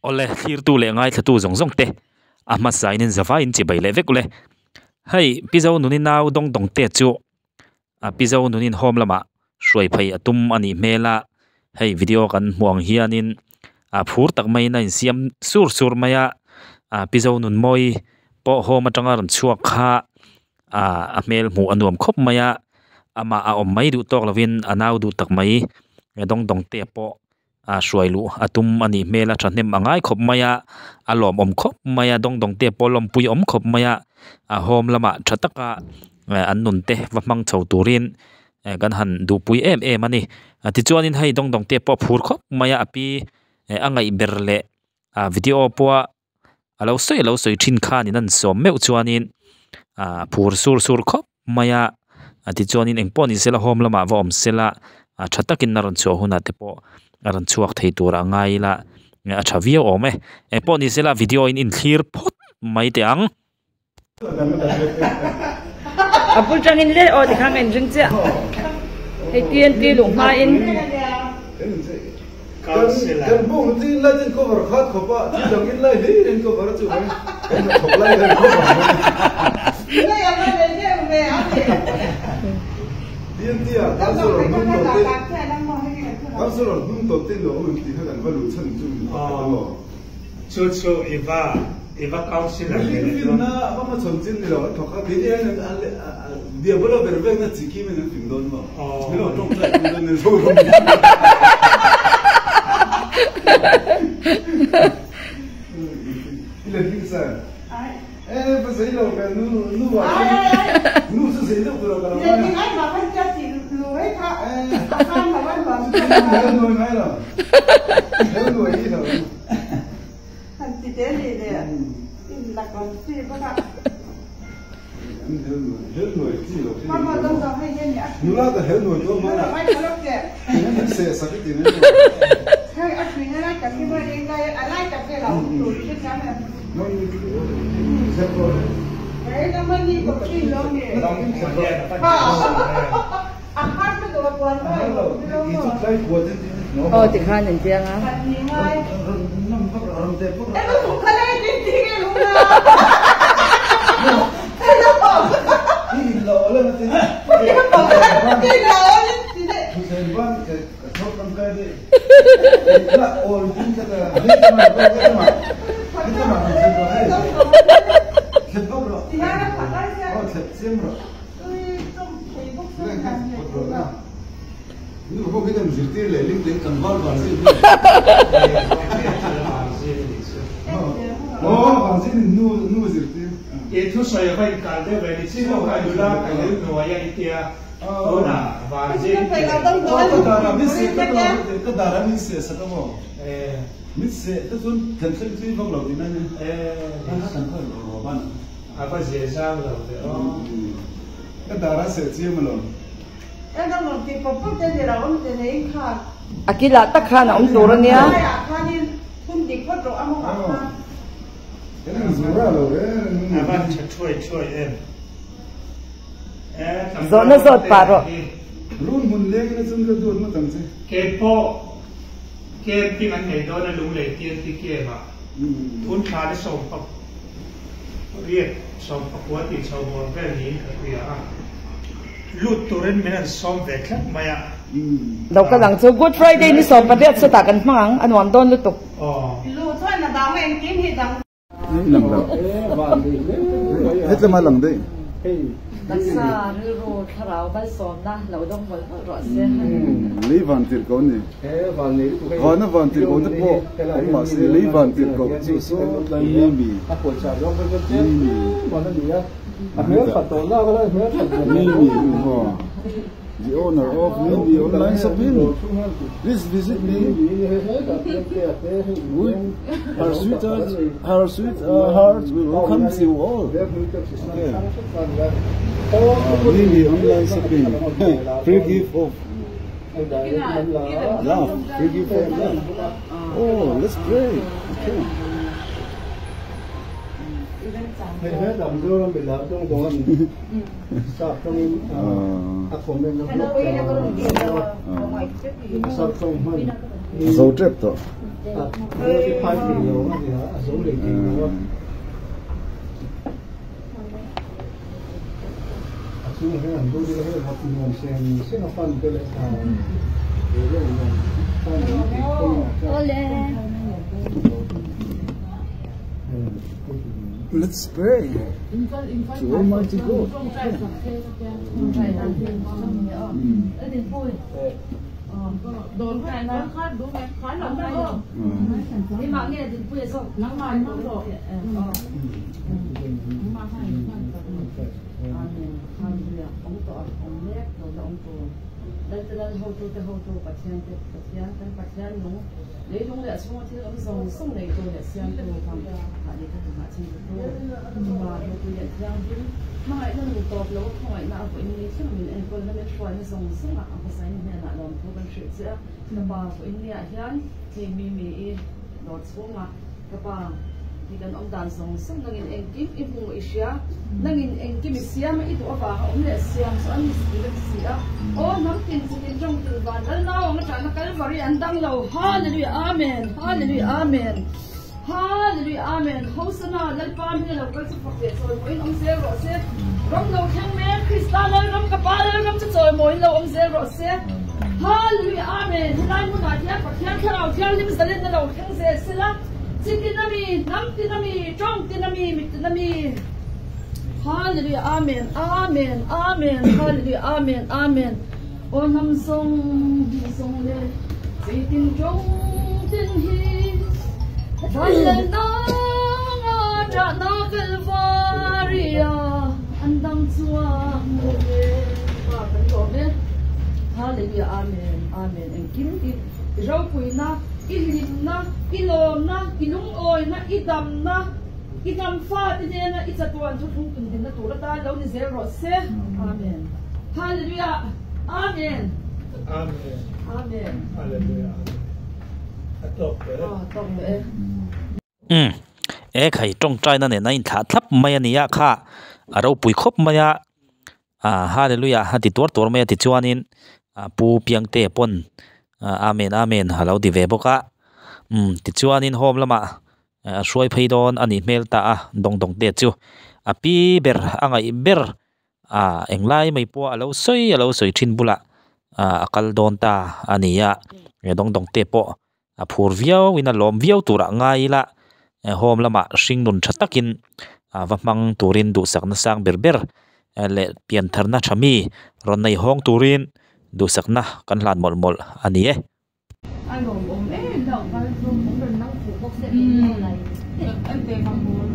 ole thir tu le ngai thatu zong zong te ama sainin zawa in chi bai le vek le hei pizo nunin naw dong dong te chu a pizo nunin hom lama shroi phai atum ani mela hei video kan muang hianin a phur tak mai na in siam sur sur maya a pizo nun moi po hom atanga ran chuak kha a mel mu anuam khop maya ama a om mai du tok lovin anaw du tak mai dong dong te po a shroi lu atum ani mela thanem angai khop maya alom om khop maya dong dong te polom pui om khop maya a hom lama thataka an nun te wa mang chho turin kan han du pui em ani ti chuanin hei dong dong te po phur khop maya api angai berle a video po alo soi thin kha ni nan som meu chuanin phur sur khop maya ti chuanin engpo ni sela hom lama wa om sela thatakin naron chu huna te po aran chuak thei tura ngai la a thavio ome e po ni sela video in clear phot mai te ang apul changin le o dikham en jing cha he tien ti lu ma in kan bung ti la tin ko bar khat ko pa ti dong in la hi ren ko bar chu mai ko lai ren ko le ya ma le je me a tien ti a ta so ro nun to te ta so ro nun to te lo un ti ha kan va lu chen chu chu eva council la ni na ba ma chon chin ni lo to kha ti ye na dia bolo ber ber na chi ki me na ping don ma ni lo tong ta don ne so ile pizza pues ahí lo que nu va nu se siente pero para le ai ma kan cha ti lu ai tha kan ma ban ba no no no no ahí no han ti de le in la con si ba ka hel no ti lo ma dong dong hai yen ya nu la da hel no yo ma mai ka lo ke ni se sa que tiene hai a twin la ka ki ba ring la a la ka ke la tu ti cha me no ni se por ai na ma ni ko ki lo ni ha a ha ta do ko an ba y tu traes cuate no o dikhan en tiang a ni mai no pa ram te por e no ka le ti ti ke lu na y lo le no tiene ti lo ti de se van que tocan cae la o tin que la ni ma Luego que te insertirle el link de canal para hacer. No insertir. Y tú soy vai calde veni si no calula calde no vaya itia. Ona va je. Cái đara mình sẽ sao không? Mình sẽ cái tuần thần thần tuy vong lầu thì nên thần thần rồi bạn. Apa je sang lầu thì cái đara sẽ chia mà lầu. Em đang làm việc có thể để làm cái này khác. akila takhan om turania Khan đi phun dịch phát rồi ăn không ăn. Cái này là rồi đấy. Apa chuôi em. zona zot paro Luôn muốn lên cái chân cái đuôi mà tầm gì. Cái pin anh này đó là lúng lệ tiền thì kia mà. Phun khá để sống học. Riết sống học quá thì sống một cái gì thì Lut turin minan som veklat maya. daw ka lang so good friday ni som padet sa takan mang anwan don lutok Lu thôi là bảo em kiếm thì đằng. Lằng đâu. Hết là mà lằng đấy. nasa ni ro tharau ba som na lo dong bol ro se Lấy van tiền con này. Còn nó van tiền con nó po. Mà sẽ lấy van tiền con chỉ số mì. The owner of Maybe Online Shopping. Please visit me. Our sweet heart will welcome you all. Okay. Maybe Online Shopping. Free gift of love. Free gift of love. Oh, let's pray. Okay. hết làm dưa bị lỡ trong đó sập trong ác phong nên nó sập trong hơi zo trip to cái phai thì nhiều thì nó giống để kinh nữa chúng cái làm đôi cái học nguồn xem nó phân cái lại Let's pray. To Almighty God. Đồn cái này khác đúng cái khá là hay rồi. Cái mạng nghe thì bây giờ nắng mai nó rồi. Hallelujah. Ông tổ ông lép rồi ông tổ. Đây là hậu tu bát sen đúng. Lấy đúng là số thì ông xong này tôi là sen tôi làm hạ đi cái hạ chi tôi. Mà hậu tu là giang đi. Mà lại nó một tổ lâu khỏi mà với những cái mình anh còn nó biết phải nó xong mà ông sai như là làm tôi vẫn sự sẽ nó bảo với những cái hiện thì mi đột xuống mà các bạn thì đàn ông đàn xong năng in engkim ibu Asia năng in engkim Asia mà ít qua ông là Asia so anh đi Asia ô nắm tin trong từ vạn đó nào mà trả nó cái vary anh đang lâu hallelujah amen hallelujah amen hallelujah amen hosanna lên ban như là cái sự phát triển rồi với ông sẽ rõ sẽ rong lâu thang mẹ Christa lên rong cặp ba lên rong rồi mỗi lâu ông sẽ rõ sẽ hallelujah amen hôm muốn nói thiệt phát triển cái nào thiệt linh sẽ lên lâu thang sẽ là Tinami, nam tinami, trong tinami, mit tinami. Hallelujah, amen, amen, amen, hallelujah, amen, amen. O nam song le, tin trong tin hi. Hallelujah, na na Calvaria, andang chuang le. Hallelujah, amen, amen. En kim ki rau pui na. Ilim na, ilom na, ilung oy na, idam na, idam fa ti na itatuan tu thung kun din na tu ta lo ni zero se. Amen. Hallelujah. Amen. Amen. Amen. Hallelujah. Atop khai trong trai na ne na in tha thlap mai ania kha aro pui khop maya hallelujah hati tor mai ti chuanin pu piang te pon amen amen halau di ve boka ti chuanin hom lama shuai phaidon ani mel ta dong te chu api ber angai ber englai mai po alo soi thin bula akal don ta ania dong te po phur viau wina lom viau tura ngai la hom lama sing nun thatakin vamang turin du sakna sang berber le pian tharna thami ron nei hong turin du sakna kan hlan mol ani e ai gồm đâu cái room cũng đừng nấu phụ bốc sẽ đi này anh về phòng buồn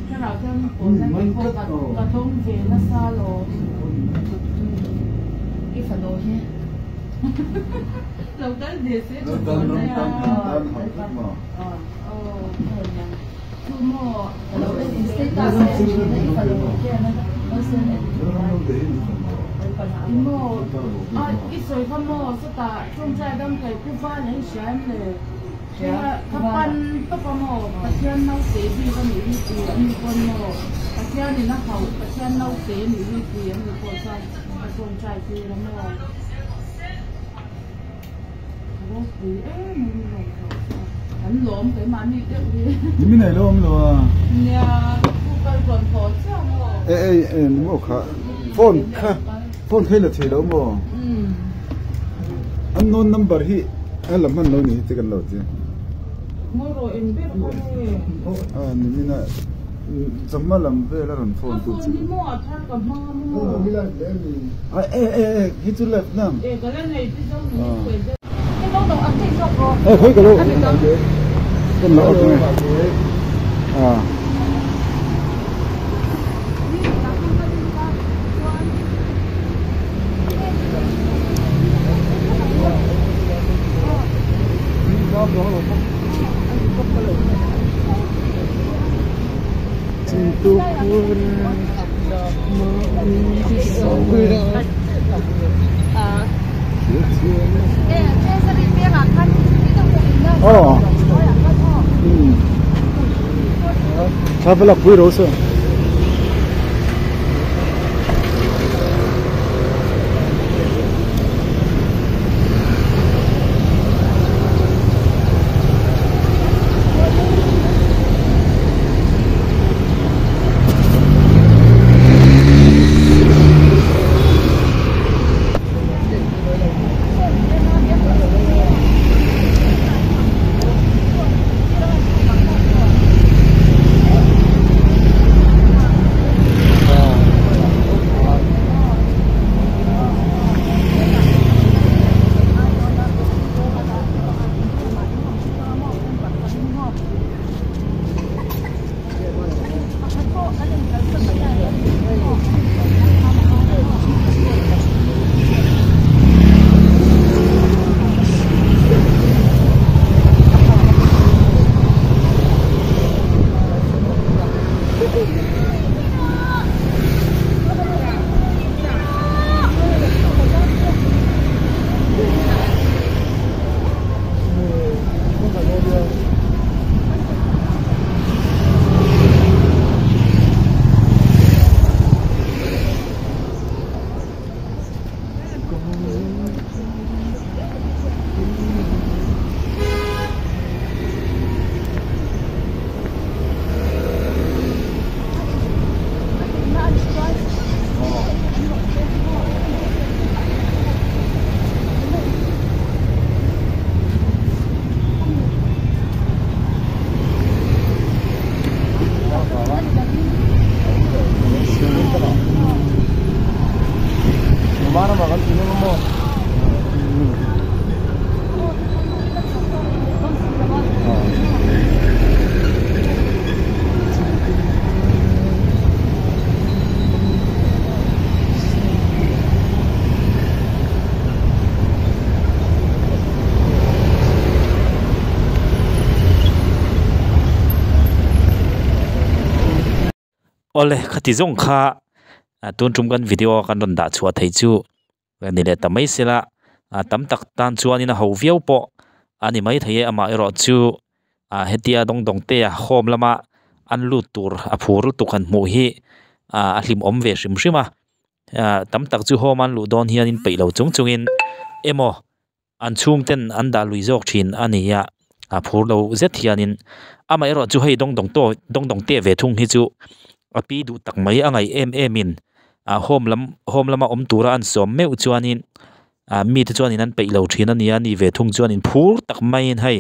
cái nào cho của anh cô cả thông về nó xa rồi cái phần đồ nhé đầu tới gì sẽ chụp con này mua đầu tới gì sẽ ta sẽ chụp cái phần đồ kia nó sẽ mua ít rồi không mua số ta trong trái đông cái khu pha những sản này các bạn các con mua các bạn nấu chế gì có những gì anh con mua các bạn thì nó hậu các bạn nấu chế những gì anh con sai trong trái gì nó mua anh lộn cái màn đi được đi cái này lộn rồi nhà khu cây còn thốn sao mà mua khá phone khai là thế đâu mà unknown number hi làm hắn lâu này thì cần lâu chứ mua rồi em biết không mình là怎么làm về là làm phone tụi chị mua thằng còn mua hit to left nam cái này thì đâu mình cái đâu đâu ăn thì sao rồi thấy cái đâu cái lỗ rồi Sabela puiroso. ole khati zong kha tun tum kan video kan ron da chua thei chu ni le tamai sela tam tak tan chuan in ho viau po ani mai thei ama ero chu hetia dong te khom lama an lu tur a phur tu kan mu hi a hlim om ve shim shima tam tak chu homan lu don hian in peilo chungin emo an chung ten an da lui jok thin ania a phur lo zet hianin ama ero chu hei dong dong te ve thung hi chu api du tak mai angai in hom lama om tura an som meu chuanin mi te chuanin an peilo thin ania ni ve thung chuanin phur tak mai in hei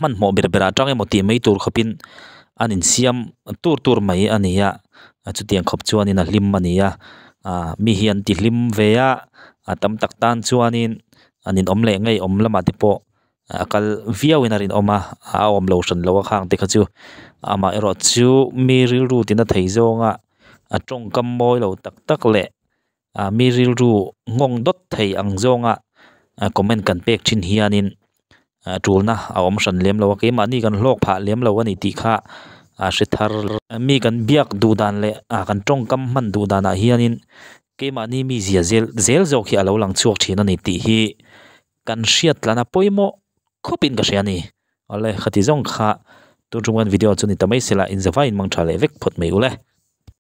man mo berbera tang emoti mai tur khopin anin siam tur mai ania chu tiang khop chuanin a hlim ania mi hian ti hlim veya tam tak tan chuanin anin om le ngai om lama te po akal viawin arin oma om lo san lo khang te kha chu ama ero chu mi ril ru tin a thei zonga atong kam moi lo tak le mi ril ru ngong dot thei ang zonga comment kan pek thin hianin tulna om san lem lo ke mani kan hlok pha lem lo ani ti kha shithar mi kan biak du dan le kan tong kam man du dana hianin ke mani mi zia zel zo khi alo lang chuak thina ni ti hi kan hriat lana poimo khopin ka hriani ole khati zong kha tu chungan video chuni tamai sela in zawa in mang thale vek phot mai ule